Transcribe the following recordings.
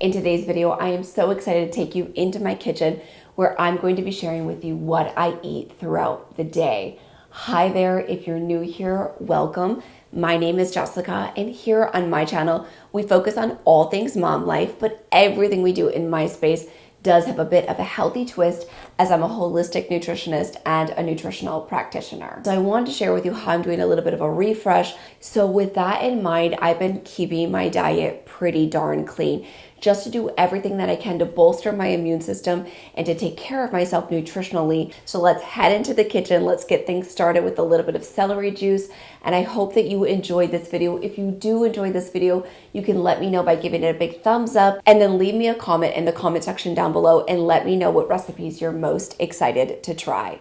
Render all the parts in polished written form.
In today's video, I am so excited to take you into my kitchen where I'm going to be sharing with you what I eat throughout the day. Hi there, if you're new here, welcome. My name is Jessica, and here on my channel, we focus on all things mom life, but everything we do in my space does have a bit of a healthy twist, as I'm a holistic nutritionist and a nutritional practitioner. So I wanted to share with you how I'm doing a little bit of a refresh. So with that in mind, I've been keeping my diet pretty darn clean, just to do everything that I can to bolster my immune system and to take care of myself nutritionally. So let's head into the kitchen. Let's get things started with a little bit of celery juice. And I hope that you enjoyed this video. If you do enjoy this video, you can let me know by giving it a big thumbs up, and then leave me a comment in the comment section down below and let me know what recipes you're most excited to try.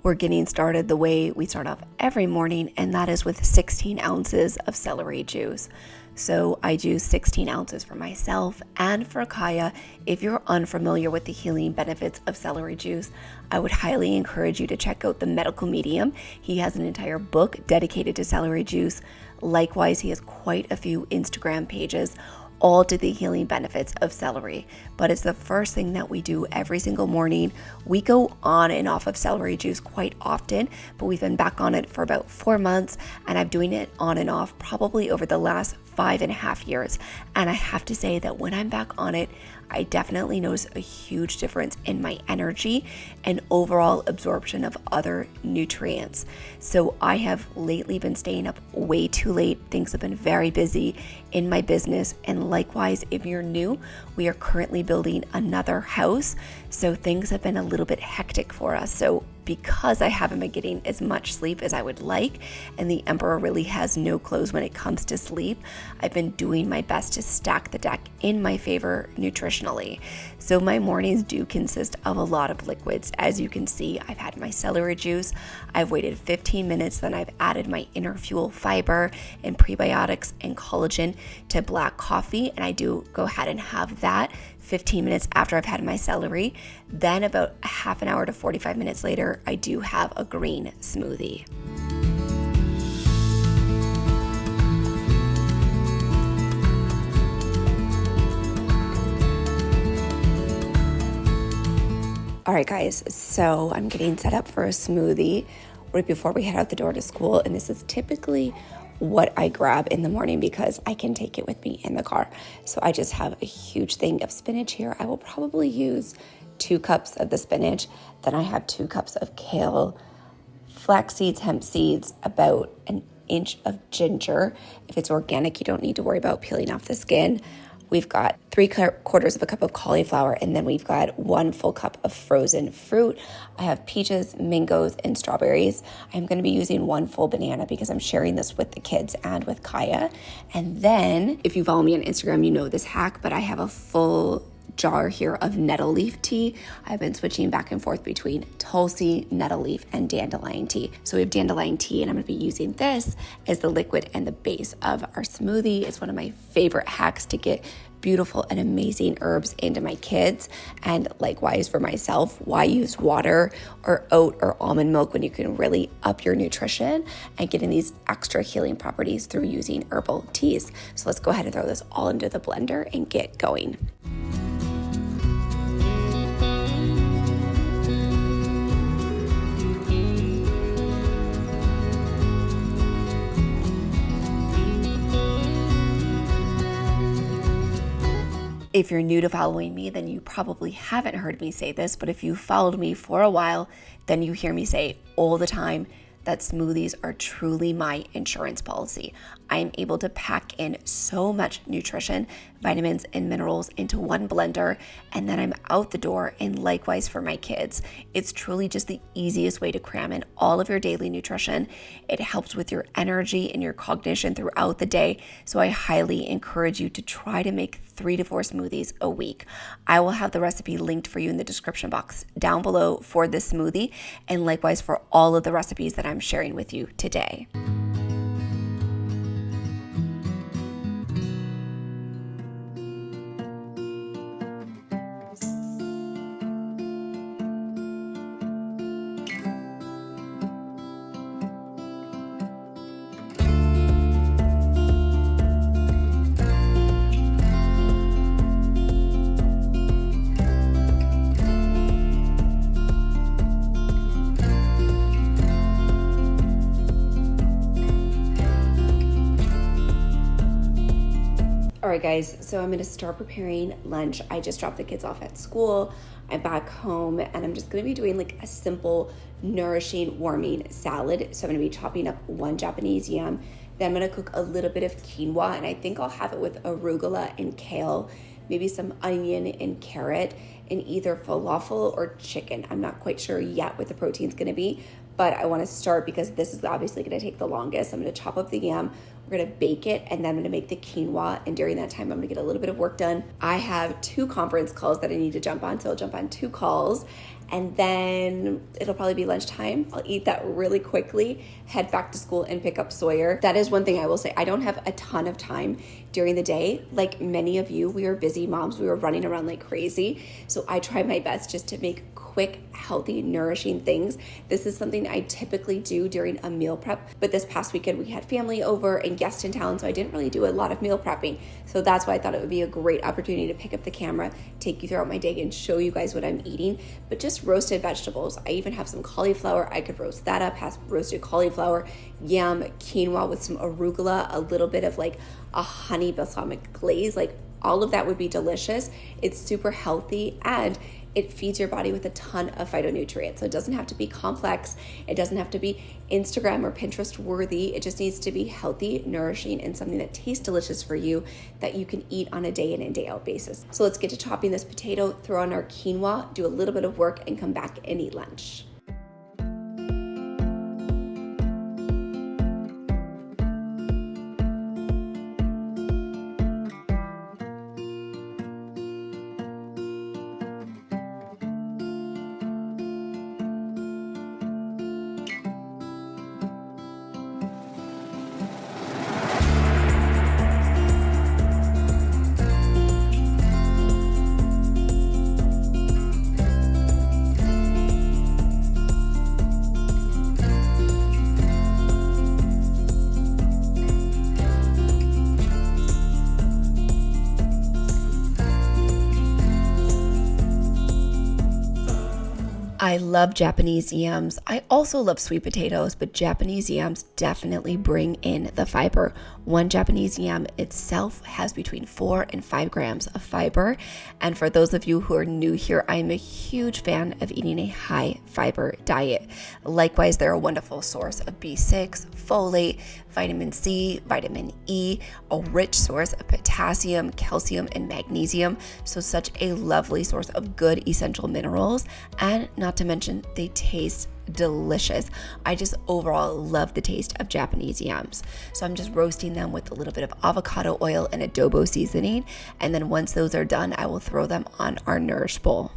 We're getting started the way we start off every morning, and that is with 16 ounces of celery juice. So I do 16 ounces for myself and for Kaya. If you're unfamiliar with the healing benefits of celery juice, I would highly encourage you to check out The Medical Medium. He has an entire book dedicated to celery juice. Likewise, he has quite a few Instagram pages all to the healing benefits of celery. But it's the first thing that we do every single morning. We go on and off of celery juice quite often, but we've been back on it for about 4 months, and I'm doing it on and off probably over the last 5.5 years. And I have to say that when I'm back on it, I definitely notice a huge difference in my energy and overall absorption of other nutrients. So I have lately been staying up way too late. Things have been very busy in my business. And likewise, if you're new, we are currently building another house. So things have been a little bit hectic for us. So because I haven't been getting as much sleep as I would like, and the emperor really has no clothes when it comes to sleep, I've been doing my best to stack the deck in my favor nutritionally. So my mornings do consist of a lot of liquids. As you can see, I've had my celery juice, I've waited 15 minutes, then I've added my inner fuel fiber and prebiotics and collagen to black coffee, and I do go ahead and have that 15 minutes after I've had my celery. Then about a half an hour to 45 minutes later, I do have a green smoothie. All right, guys, so I'm getting set up for a smoothie right before we head out the door to school. And this is typically what I grab in the morning because I can take it with me in the car. So I just have a huge thing of spinach here. I will probably use 2 cups of the spinach. Then I have 2 cups of kale, flax seeds, hemp seeds, about an inch of ginger. If it's organic, you don't need to worry about peeling off the skin. We've got 3/4 of a cup of cauliflower, and then we've got 1 full cup of frozen fruit. I have peaches, mangoes, and strawberries. I'm going to be using 1 full banana because I'm sharing this with the kids and with Kaya. And then, if you follow me on Instagram, you know this hack, but I have a full jar here of nettle leaf tea. I've been switching back and forth between Tulsi, nettle leaf, and dandelion tea. So we have dandelion tea, and I'm going to be using this as the liquid and the base of our smoothie. It's one of my favorite hacks to get beautiful and amazing herbs into my kids, and likewise for myself. Why use water or oat or almond milk when you can really up your nutrition and get in these extra healing properties through using herbal teas? So let's go ahead and throw this all into the blender and get going. If you're new to following me, then you probably haven't heard me say this, but if you followed me for a while, then you hear me say all the time that smoothies are truly my insurance policy. I am able to pack in so much nutrition, vitamins, and minerals into one blender, and then I'm out the door. And likewise for my kids. It's truly just the easiest way to cram in all of your daily nutrition. It helps with your energy and your cognition throughout the day. So I highly encourage you to try to make 3 to 4 smoothies a week. I will have the recipe linked for you in the description box down below for this smoothie, and likewise for all of the recipes that I'm sharing with you today. All right, guys, so I'm gonna start preparing lunch. I just dropped the kids off at school. I'm back home and I'm just gonna be doing like a simple, nourishing, warming salad. So I'm gonna be chopping up one Japanese yam. Then I'm gonna cook a little bit of quinoa, and I think I'll have it with arugula and kale, maybe some onion and carrot, and either falafel or chicken. I'm not quite sure yet what the protein's gonna be, but I wanna start because this is obviously gonna take the longest. I'm gonna chop up the yam, we're gonna bake it, and then I'm gonna make the quinoa, and during that time, I'm gonna get a little bit of work done. I have 2 conference calls that I need to jump on, so I'll jump on 2 calls, and then it'll probably be lunchtime. I'll eat that really quickly, head back to school, and pick up Sawyer. That is one thing I will say. I don't have a ton of time during the day. Like many of you, we are busy moms. We were running around like crazy, so I try my best just to make quick, healthy, nourishing things. This is something I typically do during a meal prep, but this past weekend we had family over and guests in town, so I didn't really do a lot of meal prepping. So that's why I thought it would be a great opportunity to pick up the camera, take you throughout my day, and show you guys what I'm eating. But just roasted vegetables. I even have some cauliflower. I could roast that up, has roasted cauliflower, yam, quinoa with some arugula, a little bit of like a honey balsamic glaze. Like all of that would be delicious. It's super healthy and it feeds your body with a ton of phytonutrients. So it doesn't have to be complex. It doesn't have to be Instagram or Pinterest worthy. It just needs to be healthy, nourishing, and something that tastes delicious for you that you can eat on a day in and day out basis. So let's get to chopping this potato, throw on our quinoa, do a little bit of work, and come back and eat lunch. I love Japanese yams. I also love sweet potatoes, but Japanese yams definitely bring in the fiber. One Japanese yam itself has between 4 and 5 grams of fiber. And for those of you who are new here, I'm a huge fan of eating a high fiber diet. Likewise, they're a wonderful source of B6, folate, vitamin C, vitamin E, a rich source of potassium, calcium, and magnesium. So such a lovely source of good essential minerals. And not to mention, they taste delicious. I just overall love the taste of Japanese yams. So I'm just roasting them with a little bit of avocado oil and adobo seasoning. And then once those are done, I will throw them on our Nourish bowl.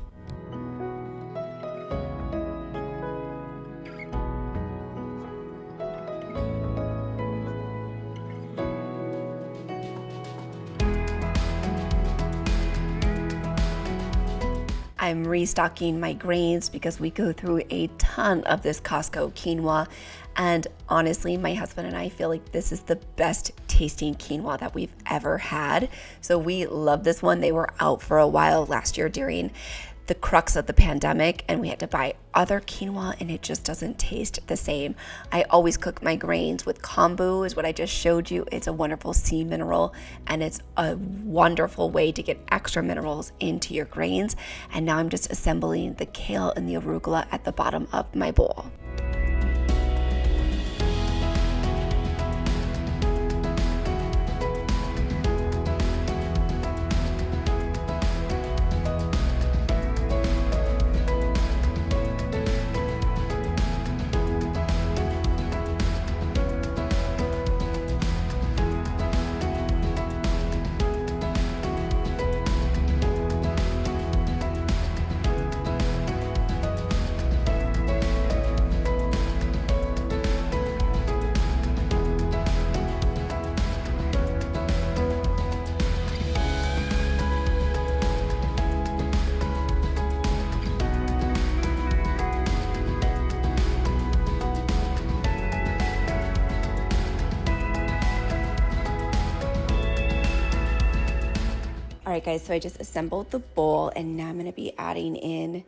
I'm restocking my grains because we go through a ton of this Costco quinoa, and honestly, my husband and I feel like this is the best tasting quinoa that we've ever had. So we love this one. They were out for a while last year during the crux of the pandemic, and we had to buy other quinoa, and it just doesn't taste the same. I always cook my grains with kombu, is what I just showed you. It's a wonderful sea mineral, and it's a wonderful way to get extra minerals into your grains. And now I'm just assembling the kale and the arugula at the bottom of my bowl. All right, guys, so I just assembled the bowl, and now I'm going to be adding in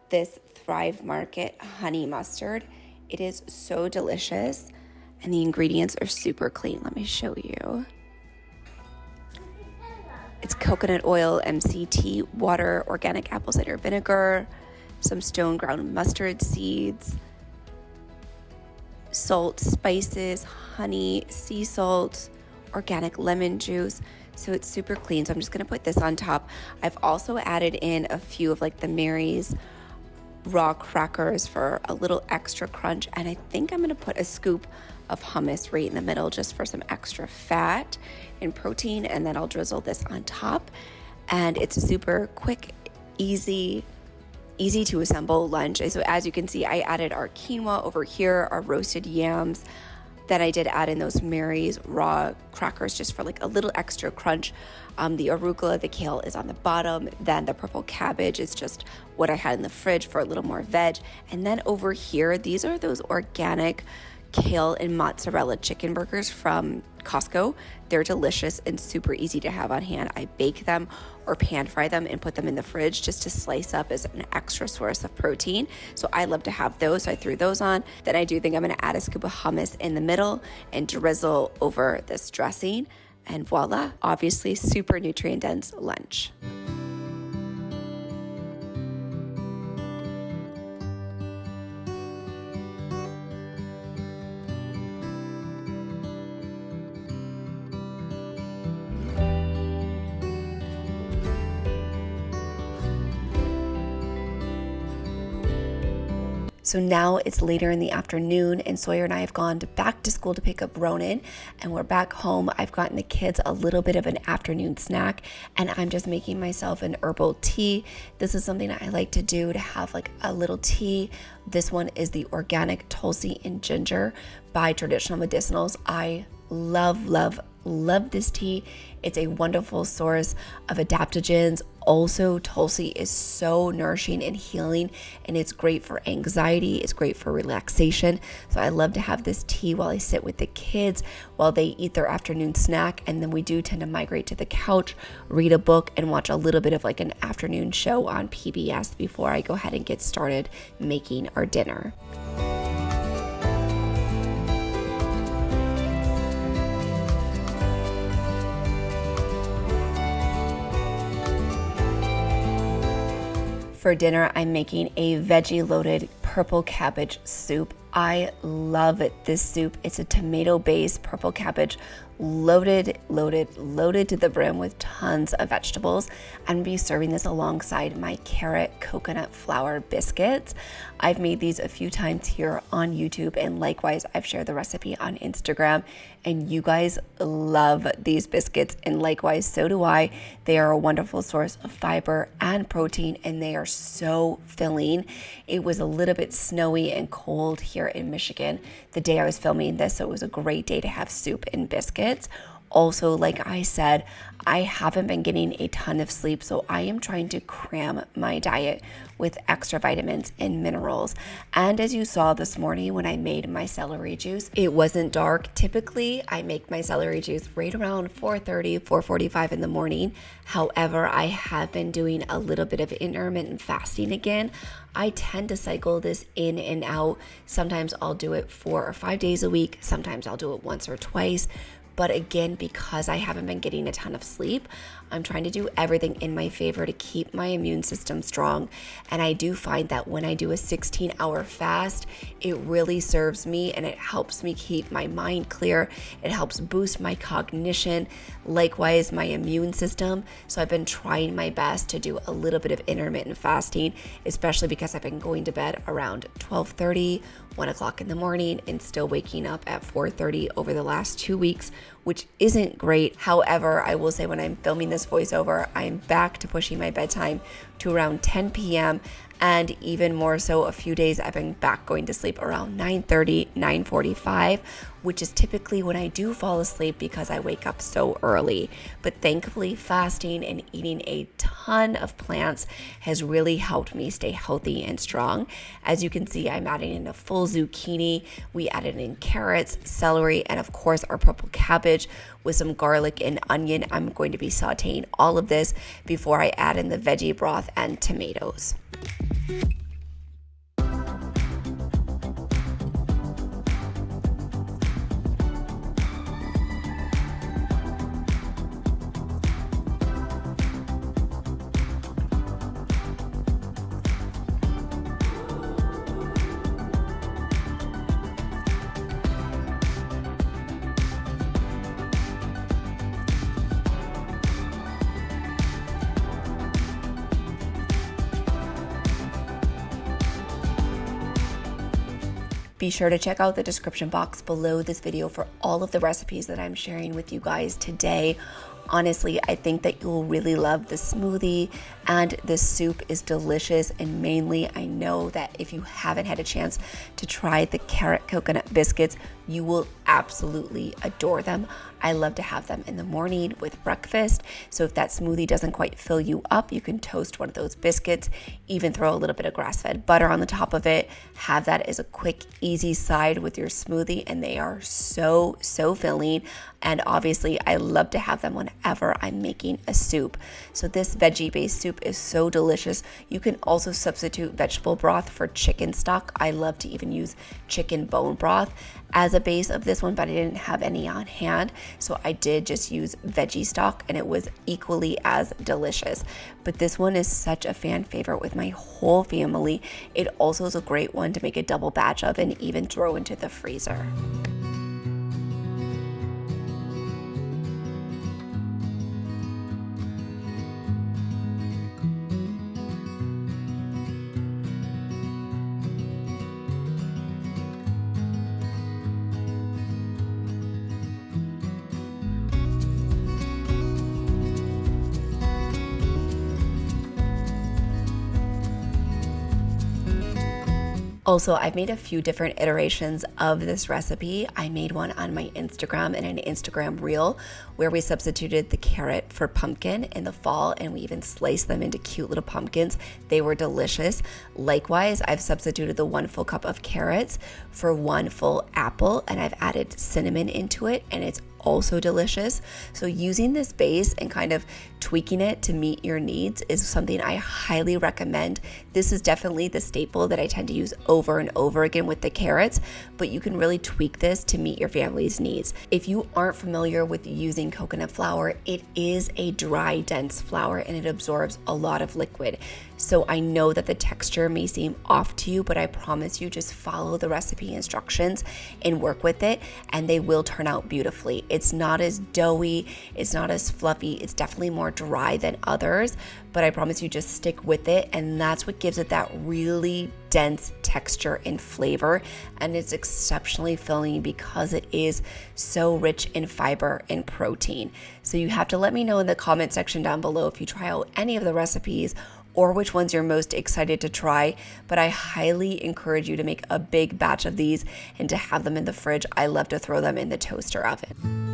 this Thrive Market honey mustard. It is so delicious, and the ingredients are super clean. Let me show you. It's coconut oil, MCT, water, organic apple cider vinegar, some stone ground mustard seeds, salt, spices, honey, sea salt, organic lemon juice. So it's super clean. So I'm just going to put this on top. I've also added in a few of like the Mary's raw crackers for a little extra crunch. And I think I'm going to put a scoop of hummus right in the middle just for some extra fat and protein. And then I'll drizzle this on top. And it's a super quick, easy to assemble lunch. So as you can see, I added our quinoa over here, our roasted yams. Then I did add in those Mary's raw crackers just for like a little extra crunch. The arugula, the kale is on the bottom. Then the purple cabbage is just what I had in the fridge for a little more veg. And then over here, these are those organic kale and mozzarella chicken burgers from Costco. They're delicious and super easy to have on hand. I bake them or pan fry them and put them in the fridge just to slice up as an extra source of protein. So I love to have those. So I threw those on. Then I do think I'm going to add a scoop of hummus in the middle and drizzle over this dressing. And voila, obviously super nutrient dense lunch. So now it's later in the afternoon and Sawyer and I have gone back to school to pick up Ronan and we're back home. I've gotten the kids a little bit of an afternoon snack and I'm just making myself an herbal tea. This is something I like to do to have like a little tea. This one is the organic Tulsi and ginger by Traditional Medicinals. I love this tea. It's a wonderful source of adaptogens. Also, Tulsi is so nourishing and healing, and it's great for anxiety. It's great for relaxation. So I love to have this tea while I sit with the kids, while they eat their afternoon snack. And then we do tend to migrate to the couch, read a book, and watch a little bit of like an afternoon show on PBS before I go ahead and get started making our dinner. For dinner, I'm making a veggie loaded purple cabbage soup. I love this soup. It's a tomato-based purple cabbage loaded to the brim with tons of vegetables. I'm gonna be serving this alongside my carrot coconut flour biscuits. I've made these a few times here on YouTube, and likewise, I've shared the recipe on Instagram, and you guys love these biscuits, and likewise, so do I. They are a wonderful source of fiber and protein, and they are so filling. It was a little bit snowy and cold here in Michigan the day I was filming this, so it was a great day to have soup and biscuits. Also, like I said, I haven't been getting a ton of sleep, so I am trying to cram my diet with extra vitamins and minerals. And as you saw this morning when I made my celery juice, it wasn't dark. Typically, I make my celery juice right around 4:30, 4:45 in the morning. However, I have been doing a little bit of intermittent fasting again. I tend to cycle this in and out. Sometimes I'll do it 4 or 5 days a week. Sometimes I'll do it once or twice. But again, because I haven't been getting a ton of sleep, I'm trying to do everything in my favor to keep my immune system strong. And I do find that when I do a 16-hour fast, it really serves me and it helps me keep my mind clear. It helps boost my cognition, likewise my immune system. So I've been trying my best to do a little bit of intermittent fasting, especially because I've been going to bed around 12:30, 1 o'clock in the morning, and still waking up at 4:30 over the last 2 weeks, which isn't great. However, I will say when I'm filming this voiceover, I'm back to pushing my bedtime to around 10 p.m. And even more so, a few days I've been back going to sleep around 9:30, 9:45, which is typically when I do fall asleep because I wake up so early. But thankfully, fasting and eating a ton of plants has really helped me stay healthy and strong. As you can see, I'm adding in a full zucchini. We added in carrots, celery, and of course our purple cabbage with some garlic and onion. I'm going to be sauteing all of this before I add in the veggie broth and tomatoes. Be sure to check out the description box below this video for all of the recipes that I'm sharing with you guys today. Honestly, I think that you'll really love the smoothie, and this soup is delicious. And mainly, I know that if you haven't had a chance to try the carrot coconut biscuits, you will absolutely adore them. I love to have them in the morning with breakfast. So if that smoothie doesn't quite fill you up, you can toast one of those biscuits, even throw a little bit of grass-fed butter on the top of it. Have that as a quick, easy side with your smoothie, and they are so filling. And obviously, I love to have them whenever I'm making a soup. So this veggie-based soup is so delicious. You can also substitute vegetable broth for chicken stock. I love to even use chicken bone broth as a base of this one, but I didn't have any on hand, so I did just use veggie stock, and it was equally as delicious. But this one is such a fan favorite with my whole family. It also is a great one to make a double batch of and even throw into the freezer. Also, I've made a few different iterations of this recipe. I made one on my Instagram in an Instagram reel where we substituted the carrot for pumpkin in the fall, and we even sliced them into cute little pumpkins. They were delicious. Likewise, I've substituted the 1 full cup of carrots for 1 full apple, and I've added cinnamon into it, and it's also delicious. So using this base and kind of tweaking it to meet your needs is something I highly recommend. This is definitely the staple that I tend to use over and over again with the carrots, but you can really tweak this to meet your family's needs. If you aren't familiar with using coconut flour, it is a dry, dense flour, and it absorbs a lot of liquid. So I know that the texture may seem off to you, but I promise you, just follow the recipe instructions and work with it, and they will turn out beautifully. It's not as doughy, it's not as fluffy, it's definitely more dry than others, but I promise you, just stick with it, and that's what gives it that really dense texture and flavor, and it's exceptionally filling because it is so rich in fiber and protein. So you have to let me know in the comment section down below if you try out any of the recipes or which ones you're most excited to try, but I highly encourage you to make a big batch of these and to have them in the fridge. I love to throw them in the toaster oven.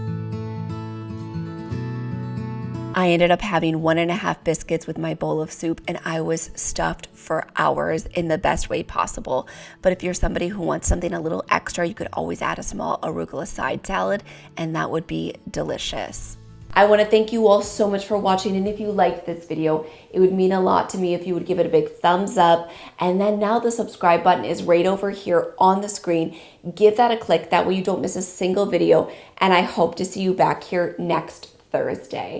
I ended up having 1.5 biscuits with my bowl of soup, and I was stuffed for hours in the best way possible. But if you're somebody who wants something a little extra, you could always add a small arugula side salad, and that would be delicious. I want to thank you all so much for watching, and if you liked this video, it would mean a lot to me if you would give it a big thumbs up. And then now the subscribe button is right over here on the screen. Give that a click, that way you don't miss a single video, and I hope to see you back here next Thursday.